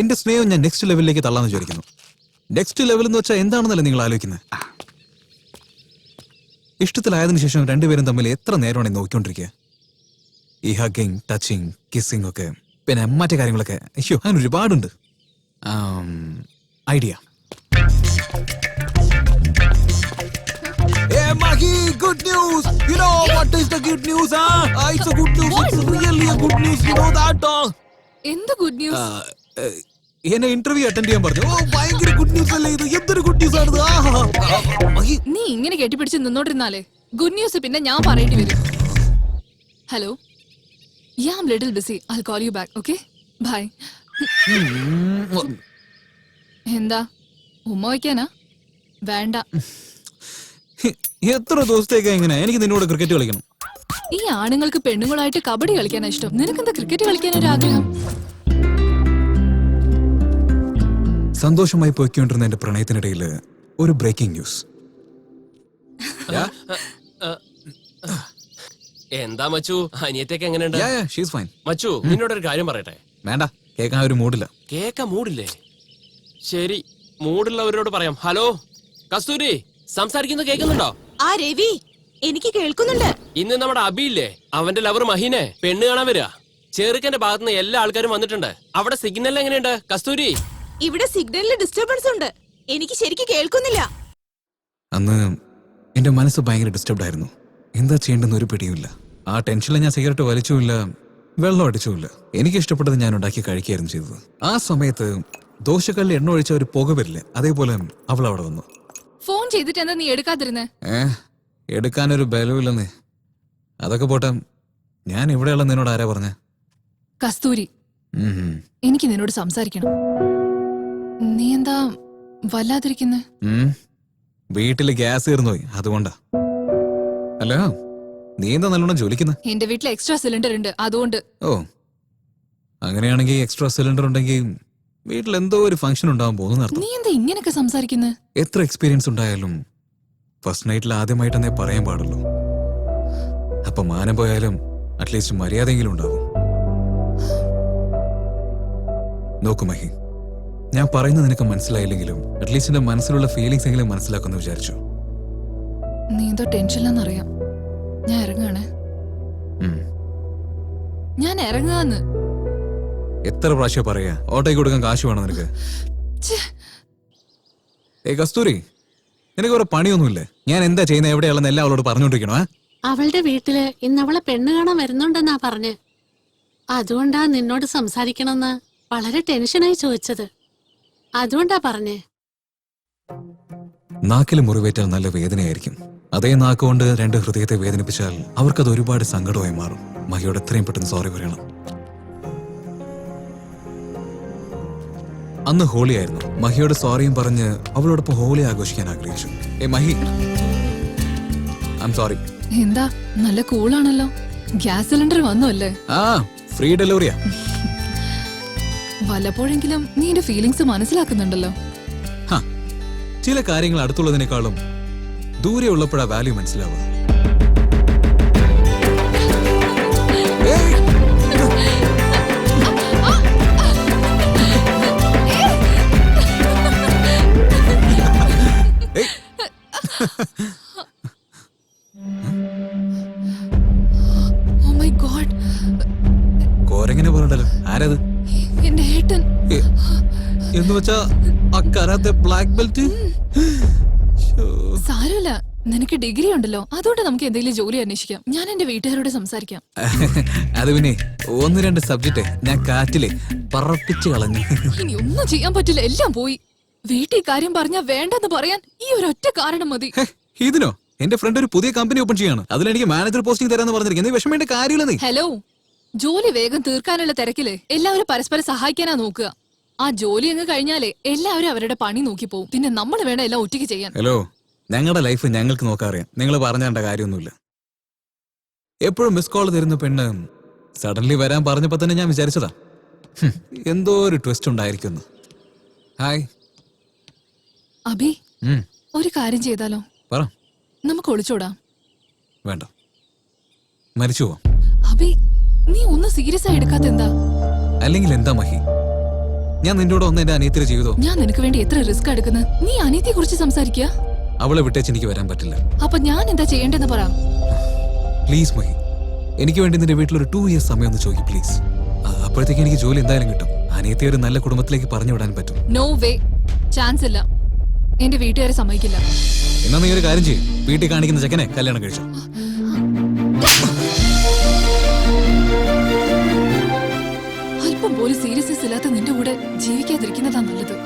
എന്റെ സ്നേഹം ഞാൻ നെക്സ്റ്റ് ലെവലിലേക്ക് തള്ളാന്ന് വിചാരിക്കുന്നു. നെക്സ്റ്റ് ലെവൽ എന്ന് വെച്ചാൽ എന്താണെന്നല്ലേ നിങ്ങൾ ആലോചിക്കുന്നത്? ഇഷ്ടത്തിലായതിനു ശേഷം രണ്ടുപേരും തമ്മിൽ എത്ര നേരമാണ് നോക്കിക്കൊണ്ടിരിക്കുക? ഈ ഹഗ്ഗിങ്, ടച്ചിങ്, കിസ്സിങ് ഒക്കെ, പിന്നെ മറ്റേ കാര്യങ്ങളൊക്കെ. അയ്യോ, അങ്ങനെ ഒരുപാടുണ്ട്. Idea. Hey Mahi, good news! You know what is the good news, huh? It's a good news. What? It's really a good news. You know that? എന്ത് ഗുഡ് ന്യൂസ്? എന്നെ interview attend ചെയ്യാൻ പറഞ്ഞു. ഓ, ഭയങ്കര ഗുഡ് ന്യൂസ് അല്ലേ ഇത്? എന്തൊരു good news ആണ് ഇത്? നീ ഇങ്ങനെ കെട്ടിപ്പിടിച്ച് നിന്നോണ്ടിരുന്നാലേ ഗുഡ് ന്യൂസ് പിന്നെ ഞാൻ പറയേണ്ടി വരും. Hello, I am little busy. I will call you back. Okay, bye. എന്താ ഉമ്മ വയ്ക്കാനാ? വേണ്ട. എത്ര ദിവസത്തേക്കാ ഇങ്ങനെ? എനിക്ക് നിന്നോട് ക്രിക്കറ്റ് കളിക്കണം. ഈ ആണുങ്ങൾക്ക് പെണ്ണുങ്ങളായിട്ട് കബഡി കളിക്കാനാ ഇഷ്ടം. നിനക്കെന്താ ക്രിക്കറ്റ് കളിക്കാൻ ഒരു ആഗ്രഹം? സന്തോഷമായി പോയിക്കൊണ്ടിരുന്ന എന്റെ പ്രണയത്തിനിടയിൽ ഒരു ബ്രേക്കിംഗ് ന്യൂസ്. എന്താ മച്ചു, അനിയത്തേക്ക് എങ്ങനെയുണ്ട്? മച്ചു, നിന്നോടൊരു കാര്യം പറയട്ടെ? വേണ്ട, കേൾക്കാൻ ഒരു മൂഡില്ല. കേൾക്കാൻ മൂഡില്ലേ? ശരി, മൂടുള്ളവരോട് പറയാം. ഹലോ കസ്തൂരി, സംസാരിക്കുന്നത് കേൾക്കുന്നുണ്ടോ? ആ രവി, എനിക്ക് കേൾക്കുന്നുണ്ട്. ഇന്ന് നമ്മുടെ അബിയില്ലേ, അവന്റെ ലവർ മഹീനെ പെണ്ണ് കാണാൻ വരിക. ചെറുക്കന്റെ ഭാഗത്തുനിന്ന് എല്ലാ ആൾക്കാരും വന്നിട്ടുണ്ട്. അവിടെ സിഗ്നൽ എങ്ങനെയുണ്ട് കസ്തൂരി? ഇവിടെ സിഗ്നലിൽ ഡിസ്റ്റർബൻസ് ഉണ്ട്. എനിക്ക് ശരിക്കും കേൾക്കുന്നില്ല. അന്ന് എന്റെ മനസ്സ് ഭയങ്കര ഡിസ്റ്റർബ്ഡ് ആയിരുന്നു. എന്താ ചെയ്യേണ്ടെന്ന് ഒരു പിടിയുമില്ല. ആ ടെൻഷനിൽ ഞാൻ സിഗരറ്റ് വലിച്ചുമില്ല, വെള്ളം അടിച്ചുമില്ല. എനിക്ക് ഇഷ്ടപ്പെട്ടത് ഞാൻ ഉണ്ടാക്കി കഴിക്കുകയായിരുന്നു ചെയ്തത്. ആ സമയത്ത് ദോശക്കല്ലിൽ എണ്ണ ഒഴിച്ച ഒരു പുക വരില്ലേ, അതേപോലെ അവൾ അവിടെ വന്നു. ഫോൺ ചെയ്തിട്ട് എന്താ നീ എടുക്കാതിരുന്നേ? എടുക്കാനൊരു ബലമില്ലെന്നേ. അതൊക്കെ പോട്ടെ, ഞാൻ ഇവിടെയുള്ള നിന്നോട് ആരാ പറഞ്ഞ? കസ്തൂരി, എനിക്ക് നിന്നോട് സംസാരിക്കണം. നീ എന്താ വല്ലാതിരിക്കുന്നെ? വീട്ടില് ഗ്യാസ് തീർന്നുപോയി, അതുകൊണ്ടാ. അല്ല, നീ എന്താ നല്ലോണം ജോലിക്കുന്ന? എന്റെ വീട്ടിൽ എക്സ്ട്രാ സിലിണ്ടർ ഉണ്ട്, അതുകൊണ്ട്. ഓ, അങ്ങനെയാണെങ്കിൽ എക്സ്ട്രാ സിലിണ്ടർ ഉണ്ടെങ്കിൽ വീട്ടിൽ എന്തോ ഒരു ഫംഗ്ഷൻ ഉണ്ടാവാൻ പോകുന്ന. നീ എന്താ ഇങ്ങനെയൊക്കെ സംസാരിക്കുന്നത്? എത്ര എക്സ്പീരിയൻസ് ഉണ്ടായാലും ഫസ്റ്റ് നൈറ്റിൽ ആദ്യമായിട്ടെന്നേ പറയാൻ പാടുള്ളൂ. അപ്പൊ മാനം പോയാലും അറ്റ്ലീസ്റ്റ് മര്യാദയെങ്കിലും ഉണ്ടാവും. നോക്കു മഹി, ഞാൻ പറയുന്നത് നിനക്ക് മനസ്സിലായില്ലെങ്കിലും അറ്റ്ലീസ്റ്റ് എന്റെ മനസ്സിലുള്ള ഫീലിങ്സ് എങ്കിലും മനസ്സിലാക്കുമെന്ന് വിചാരിച്ചു. നീ എന്തോ ടെൻഷനിലാന്നറിയാം. ഞാൻ ഇറങ്ങാണ്. ഞാൻ ഇറങ്ങാന്ന്. എത്ര പ്രാവശ്യം പറയാ ഓട്ടോയ്ക്ക് കൊടുക്കാൻ കാശ് വേണം നിനക്ക്? കസ്തൂരി, നിനക്ക് ഒരു പണിയൊന്നുമില്ലേ? ഞാൻ എന്താ ചെയ്യുന്നത്, എവിടെയാണെന്ന് എല്ലാം അവളോട് പറഞ്ഞോണ്ടിരിക്കണോ? അവളുടെ വീട്ടില് ഇന്ന് അവളെ പെണ്ണ് കാണാൻ വരുന്നുണ്ടെന്നാ പറഞ്ഞ്. അതുകൊണ്ടാ നിന്നോട് സംസാരിക്കണമെന്ന് വളരെ ടെൻഷനായി ചോദിച്ചത്. അതുകൊണ്ടാ പറഞ്ഞേ. നാക്കിൽ മുറിവേറ്റാൽ നല്ല വേദനയായിരിക്കും. അതേ നാക്കുകൊണ്ട് രണ്ട് ഹൃദയത്തെ വേദനിപ്പിച്ചാൽ അവർക്കത് ഒരുപാട് സങ്കടമായി മാറും. മഹിയോട് എത്രയും പെട്ടെന്ന് സോറി പറയണം. അന്ന് ഹോളി ആയിരുന്നു. മഹിയോട് സോറിയും പറഞ്ഞ് അവളോടൊപ്പം ഹോളി ആഘോഷിക്കാൻ ആഗ്രഹിച്ചു. Mahi, I am sorry. എന്താ നല്ല കൂളാണല്ലോ. ഗ്യാസ് സിലിണ്ടർ വന്നു അല്ലേ? ഫ്രീ ഡെലിവറിയാ. വല്ലപ്പോഴെങ്കിലും നീ എന്റെ ഫീലിങ്സ് മനസ്സിലാക്കുന്നുണ്ടല്ലോ. ചില കാര്യങ്ങൾ അടുത്തുള്ളതിനേക്കാളും ദൂരെ ഉള്ളപ്പോഴാ വാല്യൂ മനസ്സിലാവുക. Oh my God. കോരെങ്ങനെ പറഞ്ഞല്ലോ. ആരത്? എന്റെ ഏട്ടൻ. എന്ന് വെച്ചാ ആ കരാത്തെ ബ്ലാക്ക് ബെൽറ്റ്? സാരമില്ല, നിനക്ക് ഡിഗ്രി ഉണ്ടല്ലോ, അതുകൊണ്ട് നമുക്ക് എന്തെങ്കിലും ജോലി അന്വേഷിക്കാം. ഞാൻ എന്റെ വീട്ടുകാരോട് സംസാരിക്കാം. അത് പിന്നെ 1-2 സബ്ജക്റ്റ് ഞാൻ കാറ്റിലെ പറപ്പിച്ചു കളഞ്ഞു. ഇനി ഒന്നും ചെയ്യാൻ പറ്റില്ല, എല്ലാം പോയി. വീട്ടിൽ കാര്യം പറഞ്ഞാ വേണ്ടെന്ന് പറയാൻ ഈ ഒരൊറ്റ കാരണം മതി. ഇതിനോ? എന്റെ ഫ്രണ്ട് ഒരു പുതിയ കമ്പനി ഓപ്പൺ ചെയ്യാണ്. അതിലെനിക്ക് മാനേജർ പോസ്റ്റിംഗ് തരാന്ന് പറഞ്ഞിരിക്കുന്നത്. വിഷമേണ്ട കാര്യമില്ല. നീ ഹലോ, ജോലി വേഗം തീർക്കാനുള്ള തിരക്കില് എല്ലാവരും പരസ്പരം സഹായിക്കാനാ നോക്കുക. ആ ജോലി അങ്ങ് കഴിഞ്ഞാലേ എല്ലാവരും അവരുടെ പണി നോക്കി പോകും. പിന്നെ നമ്മൾ വേണം എല്ലാം ഒറ്റയ്ക്ക് ചെയ്യാൻ. ഹലോ, ഞങ്ങളുടെ ലൈഫ് ഞങ്ങൾക്ക് നോക്കാറിയാം. നിങ്ങൾ പറഞ്ഞേണ്ട കാര്യമൊന്നുമില്ല. എപ്പോഴും മിസ് കോൾ തരുന്ന പെണ്ണ് സഡൻലി വരാൻ പറഞ്ഞപ്പോ തന്നെ ഞാൻ വിചാരിച്ചതാ എന്തോ ഒരു ട്വിസ്റ്റ് ഉണ്ടായിരിക്കുന്നു. ഹായ് അബി, ഒരു കാര്യം ചെയ്താലോ? പറ. നമുക്ക് ഒളിച്ചോടാം. വേണ്ട, മരിച്ചു പോവാം. അബി, നീ ഒന്നും സീരിയസ് ആയി എടുക്കാത്ത എന്താ? അല്ലെങ്കിൽ എന്താ മഹി, ഞാൻ നിന്നോട് ഒന്ന് എന്റെ അനിയത്തിയുടെ ജീവിതം. ഞാൻ നിനക്ക് വേണ്ടി എത്ര റിസ്ക് എടുക്കുന്നത്. നീ അനിയത്തെ കുറിച്ച് സംസാരിക്കുക. അവളെ വിട്ടേച്ച് എനിക്ക് വരാൻ പറ്റില്ല. അപ്പൊ ഞാൻ എന്താ ചെയ്യേണ്ടെന്ന് പറ. പ്ലീസ് മഹി, എനിക്ക് വേണ്ടി നിന്റെ വീട്ടിൽ ഒരു 2 years സമയം ഒന്ന് ചോദിക്കും പ്ലീസ്. അപ്പോഴത്തേക്ക് എനിക്ക് ജോലി എന്തായാലും കിട്ടും. അനിയത്തെ ഒരു നല്ല കുടുംബത്തിലേക്ക് പറഞ്ഞു വിടാൻ പറ്റും. നോ വേ, ചാൻസ് ഇല്ല. എന്റെ വീട്ടുകാരെ സമ്മതിക്കില്ല. എന്നാ നീ ഒരു കാര്യം ചെയ്യും, വീട്ടിൽ കാണിക്കുന്ന ചെക്കനെ കല്യാണം കഴിച്ചു. അല്പം പോലും സീരിയസ്നെസ് ഇല്ലാത്ത നിന്റെ കൂടെ ജീവിക്കാതിരിക്കുന്നതാ നല്ലത്.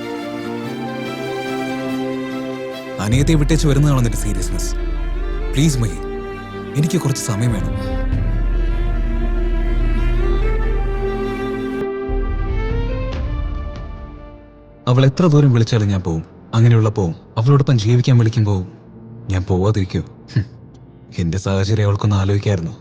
അനിയത്തെ വിട്ടേച്ച് വരുന്നതാണോ നിന്റെ സീരിയസ്നെസ്? പ്ലീസ് മഹി, എനിക്ക് കുറച്ച് സമയം വേണം. അവൾ എത്ര ദൂരം വിളിച്ചാലും ഞാൻ പോവും. അങ്ങനെയുള്ളപ്പോ അവളോടൊപ്പം ജീവിക്കാൻ വിളിക്കുമ്പോ ഞാൻ പോവാതിരിക്കോ? എന്റെ സാഹചര്യം അവൾക്കൊന്ന് ആലോചിക്കായിരുന്നു.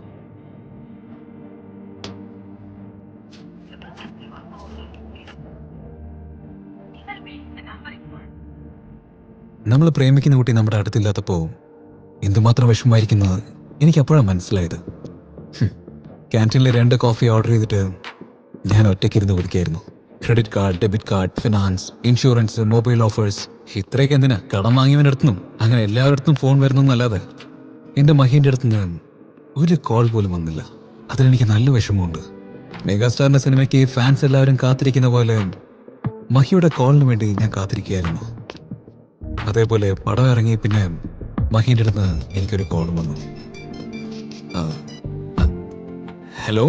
നമ്മൾ പ്രേമിക്കുന്ന കുട്ടി നമ്മുടെ അടുത്തില്ലാത്തപ്പോ എന്തുമാത്രം വിഷമമായിരിക്കുന്നത് എനിക്ക് അപ്പോഴാണ് മനസ്സിലായത്. ക്യാൻറ്റീനിൽ 2 കോഫി ഓർഡർ ചെയ്തിട്ട് ഞാൻ ഒറ്റയ്ക്കിരുന്ന് കുടിക്കായിരുന്നു. Credit card, debit card, finance, insurance, mobile offers, ഇത്രയൊക്കെ എന്തിനാ? കടം വാങ്ങിയവൻ്റെ അടുത്തുനിന്നും അങ്ങനെ എല്ലാവരുടെ ഫോൺ വരുന്നല്ലാതെ എൻ്റെ മഹീൻ്റെ അടുത്തുനിന്ന് ഒരു കോൾ പോലും വന്നില്ല. അതിലെനിക്ക് നല്ല വിഷമമുണ്ട്. മെഗാസ്റ്റാറിന്റെ സിനിമയ്ക്ക് ഫാൻസ് എല്ലാവരും കാത്തിരിക്കുന്ന പോലെ മഹിയുടെ കോളിന് വേണ്ടി ഞാൻ കാത്തിരിക്കുകയായിരുന്നു. അതേപോലെ പടം ഇറങ്ങി പിന്നെ മഹീൻ്റെ അടുത്ത് എനിക്കൊരു കോൾ വന്നു. ഹലോ,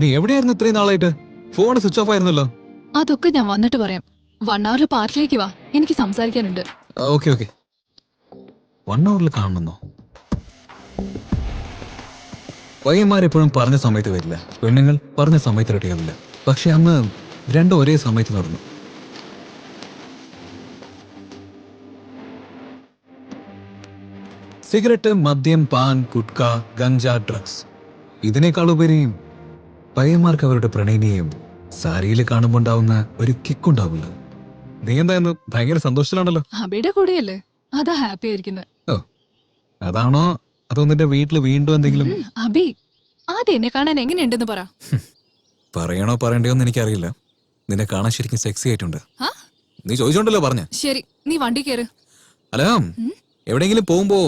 നീ എവിടെയായിരുന്നു ഇത്രയും നാളായിട്ട്? ഫോൺ സ്വിച്ച് ഓഫ് ആയിരുന്നല്ലോ. അതൊക്കെ ഞാൻ വന്നിട്ട് പറയാം. 1 hour പാർക്കിലേക്ക് വാ, എനിക്ക് സംസാരിക്കാനുണ്ട്. Okay okay, 1 hour കാണണമെന്നോ? പയ്യന്മാരെപ്പോഴും പറഞ്ഞ സമയത്ത് വരില്ല, പെണ്ണുങ്ങൾ പറഞ്ഞ സമയത്ത് റെഡിയാവില്ല. പക്ഷെ അന്ന് രണ്ടും ഒരേ സമയത്ത് നടന്നു. സിഗരറ്റ്, മദ്യം, പാൻ, ഗുട്ക, ഗഞ്ച, ഡ്രഗ്സ്, ഇതിനേക്കാളുപരി പയ്യന്മാർക്ക് അവരുടെ പ്രണയിനിയും സാരിയിൽ കാണുമ്പോൾ ഉണ്ടാവുന്ന ഒരു കിക്കുണ്ടാവില്ല. നീ എന്തായിരുന്നു ഭയങ്കര സന്തോഷത്തിലാണല്ലോ? അബിയുടെ കൂടെയല്ലേ, അതാ ഹാപ്പി ആയിരിക്കുന്നത്. ഓ, അതാണോ അതോ നിന്റെ വീട്ടിൽ വീണ്ടും എന്തെങ്കിലും? അബി, ആദ്യം എന്നെ കാണാൻ എങ്ങനെയുണ്ടെന്ന് പറ. പറയണോ പറയണ്ടോന്ന് എനിക്കറിയില്ല. നിന്നെ കാണാൻ ശരിക്കും സെക്സി ആയിട്ടുണ്ട്. നീ ചോദിച്ചോണ്ടല്ലോ പറഞ്ഞ. ശരി, നീ വണ്ടി കയറ്. അല്ല, എവിടെയെങ്കിലും പോകുമ്പോ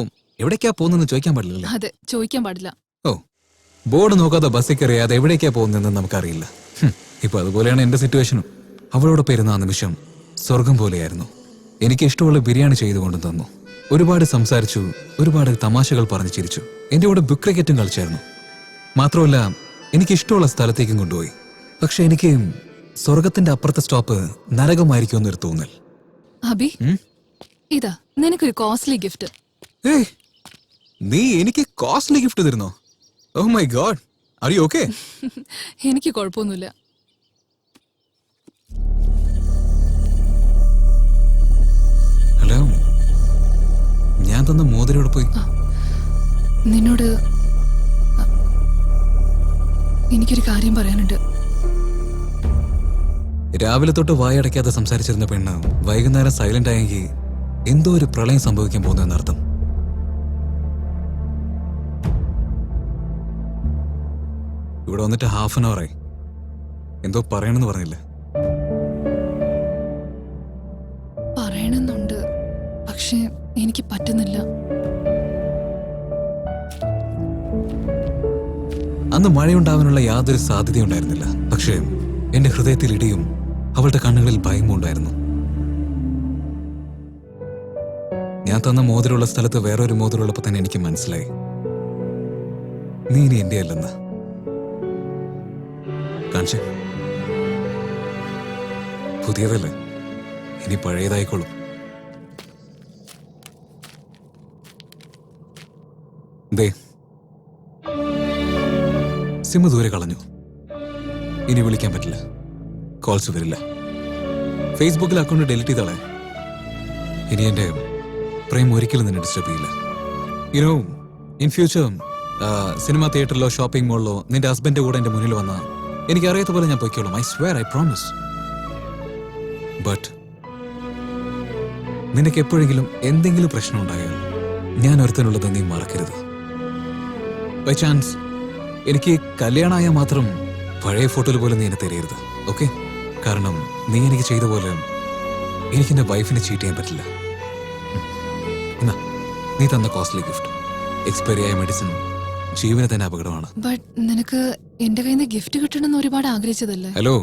എവിടേക്കാ പോകുന്നെന്ന് ചോദിക്കാൻ പാടില്ലല്ലേ? അതെ, ചോദിക്കാൻ പാടില്ല. ഓ, ബോർഡ് നോക്കാതെ ബസ്സിൽ കയറിയാതെ എവിടേക്കാ പോകുന്നതെന്ന് നമുക്കറിയില്ല. ഇപ്പൊ അതുപോലെയാണ് എന്റെ സിറ്റുവേഷനും. അവളോട് പേരുന്ന ആ നിമിഷം സ്വർഗം പോലെയായിരുന്നു. എനിക്ക് ഇഷ്ടമുള്ള ബിരിയാണി ചെയ്തു കൊണ്ടു തന്നു. ഒരുപാട് സംസാരിച്ചു, ഒരുപാട് തമാശകൾ പറഞ്ഞു ചിരിച്ചു. എന്റെ കൂടെ ബുക്ക് ക്രിക്കറ്റും കളിച്ചായിരുന്നു. മാത്രമല്ല എനിക്ക് ഇഷ്ടമുള്ള സ്ഥലത്തേക്കും കൊണ്ടുപോയി. പക്ഷെ എനിക്ക് സ്വർഗത്തിന്റെ അപ്പുറത്തെ സ്റ്റോപ്പ് നരകമായിരിക്കും എന്നൊരു തോന്നൽ. അബി, ഇതാ നിനക്കൊരു കോസ്റ്റ്ലി ഗിഫ്റ്റ്. ഏയ്, നീ എനിക്ക് കോസ്റ്റ്ലി ഗിഫ്റ്റ് തരുന്നോ? Oh my god, are you okay? എനിക്ക് കുഴപ്പമൊന്നുമില്ല. ഹലോ, ഞാൻ തന്ന മോതിരോട് പോയി. നിന്നോട് എനിക്കൊരു കാര്യം പറയാനുണ്ട്. രാവിലെ തൊട്ട് വായടയ്ക്കാതെ സംസാരിച്ചിരുന്ന പെണ്ണ് വൈകുന്നേരം സൈലന്റ് ആയെങ്കിൽ എന്തോ ഒരു പ്രളയം സംഭവിക്കാൻ പോകുന്നതെന്നർത്ഥം. ഇവിടെ വന്നിട്ട് 1/2 an hour ആയി. എന്തോ പറയണമെന്ന് പറഞ്ഞില്ല. പറയണമെന്നുണ്ട്, പക്ഷെ എനിക്ക് പറ്റുന്നില്ല. അന്ന് മഴയുണ്ടാവാനുള്ള യാതൊരു സാധ്യതയുണ്ടായിരുന്നില്ല. പക്ഷേ എന്റെ ഹൃദയത്തിൽ ഇടിയും അവളുടെ കണ്ണുകളിൽ ഭയവും ഉണ്ടായിരുന്നു. ഞാൻ തന്ന മോതിരമുള്ള സ്ഥലത്ത് വേറൊരു മോതിരമുള്ളപ്പോ തന്നെ എനിക്ക് മനസ്സിലായി, നീ ഇനി എന്റെ അല്ലെന്ന്. കാണിച്ചേ, പുതിയതല്ലേ, ഇനി പഴയതായിക്കോളും. ദേ, സിം ദൂരെ കളഞ്ഞു. ഇനി വിളിക്കാൻ പറ്റില്ല, കോൾസ് വരില്ല. ഫേസ്ബുക്കിൽ അക്കൗണ്ട് ഡിലീറ്റ് ചെയ്തോളെ. ഇനി എന്റെ പ്രേം ഒരിക്കലും നിന്നെ ഡിസ്റ്റർബ് ചെയ്യില്ല. യുനോ, ഇൻ ഫ്യൂച്ചർ സിനിമ തിയേറ്ററിലോ ഷോപ്പിംഗ് മോളിലോ നിന്റെ ഹസ്ബൻഡ് കൂടെ എന്റെ മുന്നിൽ വന്ന എനിക്കറിയാത്ത പോലെ ഞാൻ പൊയ്ക്കോളാം. I swear, I promise. But നിനക്ക് എപ്പോഴെങ്കിലും എന്തെങ്കിലും പ്രശ്നം ഉണ്ടായാൽ ഞാൻ ഒരുത്തനുള്ളത് നീ മറക്കരുത്. ബൈ ചാൻസ് എനിക്ക് കല്യാണമായാൽ മാത്രം പഴയ ഫോട്ടോയിൽ പോലെ നീ എന്നെ തരരുത്. ഓക്കെ? കാരണം നീ എനിക്ക് ചെയ്ത പോലെ എനിക്ക് എന്റെ വൈഫിനെ ചീറ്റ് ചെയ്യാൻ പറ്റില്ല. എന്നാ നീ തന്ന കോസ്റ്റ്ലി ഗിഫ്റ്റ്, എക്സ്പയറി ആയ മെഡിസിൻ ജീവനെ തന്നെ അപകടമാണ്. ബട്ട് നിനക്ക് എന്റെ കയ്യിൽ നിന്ന് ഗിഫ്റ്റ് കിട്ടണമെന്ന് ഒരുപാട് ആഗ്രഹിച്ചതല്ലേ? ഹലോ,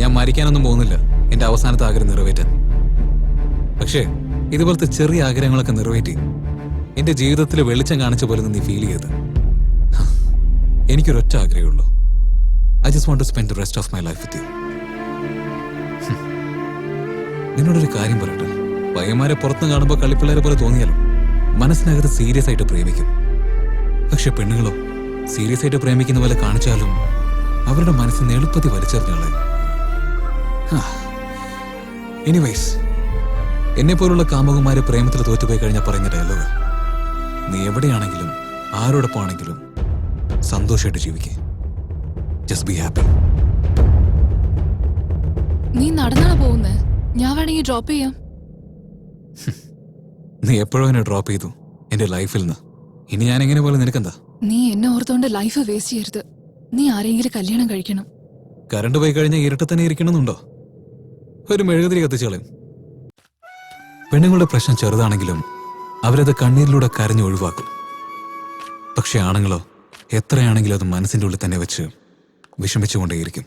ഞാൻ മരിക്കാനൊന്നും പോകുന്നില്ല എന്റെ അവസാനത്തെ ആഗ്രഹം നിറവേറ്റാൻ. പക്ഷേ ഇതുപോലത്തെ ചെറിയ ആഗ്രഹങ്ങളൊക്കെ നിറവേറ്റി എന്റെ ജീവിതത്തിൽ വെളിച്ചം കാണിച്ച പോലെ നീ ഫീൽ ചെയ്ത്. എനിക്കൊരൊറ്റ ആഗ്രഹമുള്ളൂ. I just want to spend the rest of my life with you. നിന്നോടൊരു കാര്യം പറയട്ടെ, പയ്യന്മാരെ പുറത്ത് കാണുമ്പോൾ കളിപ്പിള്ളേരെ പോലെ തോന്നിയാലോ മനസ്സിനകത്ത് സീരിയസ് ആയിട്ട് പ്രേമിക്കും. പക്ഷെ പെണ്ണുങ്ങളോ സീരിയസ് ആയിട്ട് പ്രേമിക്കുന്ന പോലെ കാണിച്ചാലും അവരുടെ മനസ്സിന് എളുപ്പത്തിൽ വലിച്ചെറിഞ്ഞാളെ. എനിവേസ്, എന്നെ പോലുള്ള കാമുകന്മാരെ പ്രേമത്തിൽ തോറ്റുപോയി കഴിഞ്ഞാൽ പറയുന്ന ഡയലോഗ്, നീ എവിടെയാണെങ്കിലും ആരോടൊപ്പം ആണെങ്കിലും സന്തോഷമായിട്ട് ജീവിക്കേ. Just be happy. നീ നടന്നാണ് പോകുന്നേ? ഞാൻ വേണമെങ്കിൽ ഡ്രോപ്പ് ചെയ്യാം. നീ എപ്പോഴും എന്നെ ഡ്രോപ്പ് ചെയ്തു എന്റെ ലൈഫിൽ നിന്ന്. ഇനി ഞാൻ എങ്ങനെ പോലെ നിനക്കെന്താ? നീ എന്നെ ഓർത്തോണ്ട് ലൈഫ് വേസ്റ്റ് ചെയ്യരുത്. നീ ആരെങ്കിലും കല്യാണം കഴിക്കണം. കറണ്ട് പോയി കഴിഞ്ഞാൽ ഇരുട്ട് തന്നെ ഇരിക്കണമെന്നുണ്ടോ? ഒരു മെഴുകുതിരി കത്തിച്ചോളയും. പെണ്ണുങ്ങളുടെ പ്രശ്നം ചെറുതാണെങ്കിലും അവരത് കണ്ണീരിലൂടെ കരഞ്ഞു ഒഴിവാക്കും. പക്ഷെ ആണുങ്ങളോ എത്രയാണെങ്കിലും അത് മനസ്സിന്റെ ഉള്ളിൽ തന്നെ വെച്ച് വിഷമിച്ചുകൊണ്ടേയിരിക്കും.